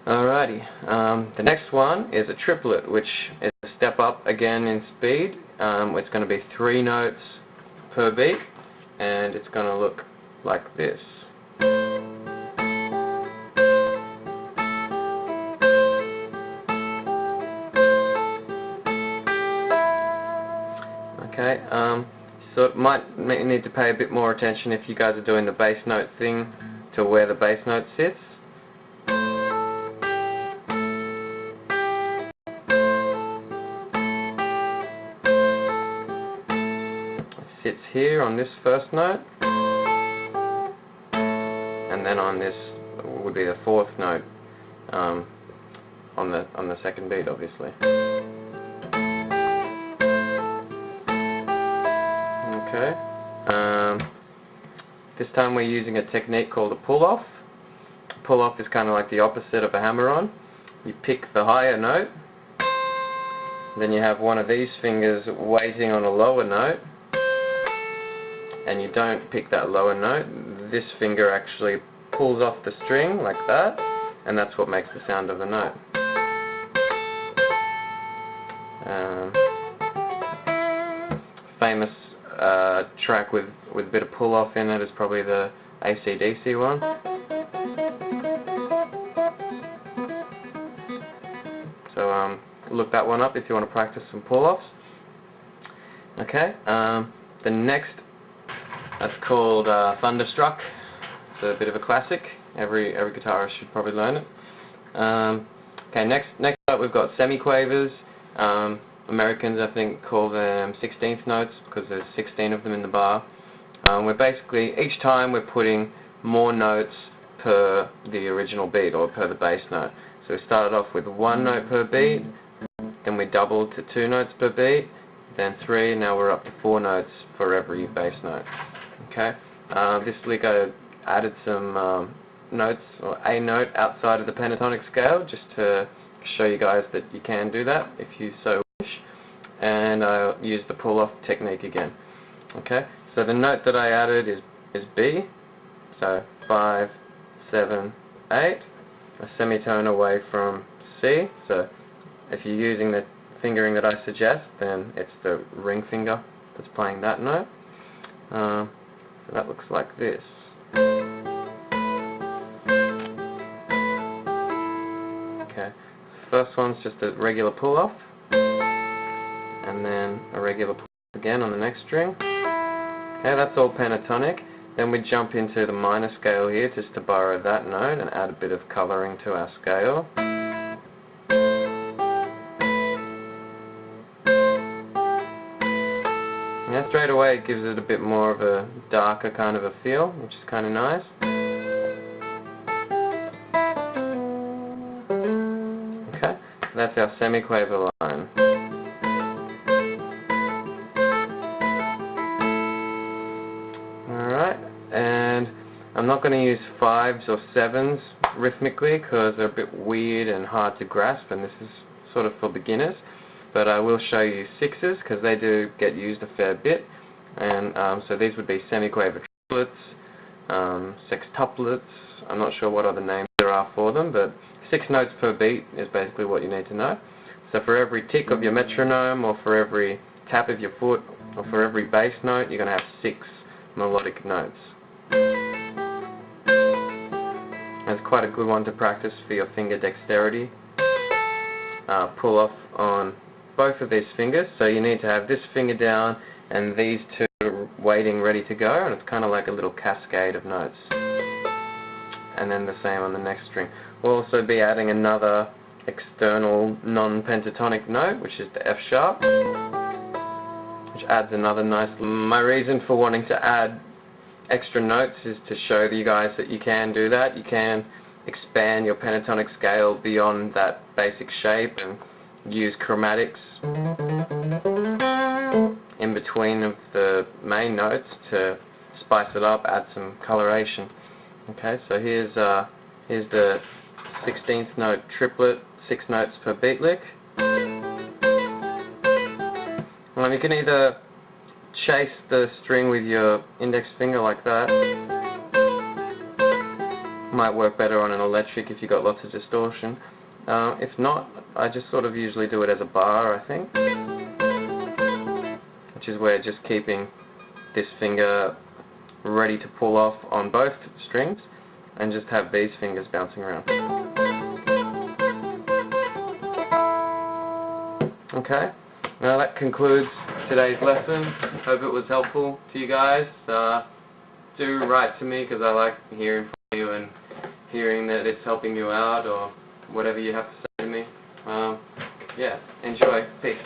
Alrighty, the next one is a triplet, which is a step up again in speed. It's going to be 3 notes per beat, and it's going to look like this. Okay, so it might need to pay a bit more attention if you guys are doing the bass note thing to where the bass note sits. Sits here on this first note, and then on this would be the 4th note on the second beat, obviously. Okay. This time we're using a technique called a pull-off. Pull-off is kind of like the opposite of a hammer-on. You pick the higher note, then you have one of these fingers waiting on a lower note, and you don't pick that lower note. This finger actually pulls off the string like that, and that's what makes the sound of the note. Famous track with a bit of pull-off in it is probably the AC/DC one. So look that one up if you want to practice some pull-offs. Okay, the next, that's called Thunderstruck. It's a bit of a classic. Every guitarist should probably learn it. Okay, next up we've got semi-quavers. Americans, I think, call them 16th notes because there's 16 of them in the bar. We're basically, each time we're putting more notes per the original beat, or per the bass note. So we started off with 1 note per beat, then we doubled to 2 notes per beat, then 3, now we're up to 4 notes for every bass note. Okay, this lick I added some notes, or a note outside of the pentatonic scale, just to show you guys that you can do that if you so wish. And I'll use the pull-off technique again. Okay, so the note that I added is B, so 5, 7, 8, a semitone away from C. So if you're using the fingering that I suggest, then it's the ring finger that's playing that note. So that looks like this. Okay, first one's just a regular pull-off, and then a regular pull again on the next string. Okay, that's all pentatonic. Then we jump into the minor scale here just to borrow that note and add a bit of colouring to our scale. Yeah, straight away it gives it a bit more of a darker kind of a feel, which is kind of nice. Okay, that's our semi-quaver line. Alright, and I'm not going to use 5s or 7s rhythmically because they're a bit weird and hard to grasp, and this is sort of for beginners. But I will show you 6s because they do get used a fair bit, and so these would be semi-quaver triplets, sextuplets. I'm not sure what other names there are for them, but 6 notes per beat is basically what you need to know. So for every tick of your metronome, or for every tap of your foot, or for every bass note, you're going to have 6 melodic notes. That's quite a good one to practice for your finger dexterity. Pull off on both of these fingers, so you need to have this finger down and these 2 waiting ready to go, and it's kind of like a little cascade of notes. And then the same on the next string. We'll also be adding another external non-pentatonic note, which is the F sharp, which adds another nice. My reason for wanting to add extra notes is to show you guys that you can do that. You can expand your pentatonic scale beyond that basic shape and use chromatics in between of the main notes to spice it up, add some coloration. Okay, so here's the 16th note triplet, 6 notes per beat lick. You can either chase the string with your index finger like that, Might work better on an electric if you got lots of distortion. If not, I just sort of usually do it as a bar, I think, which is where just keeping this finger ready to pull off on both strings and just have these fingers bouncing around. Okay, now that concludes today's lesson. Hope it was helpful to you guys. Do write to me because I like hearing from you and hearing that it's helping you out or whatever you have to say to me. Yeah, enjoy. Peace.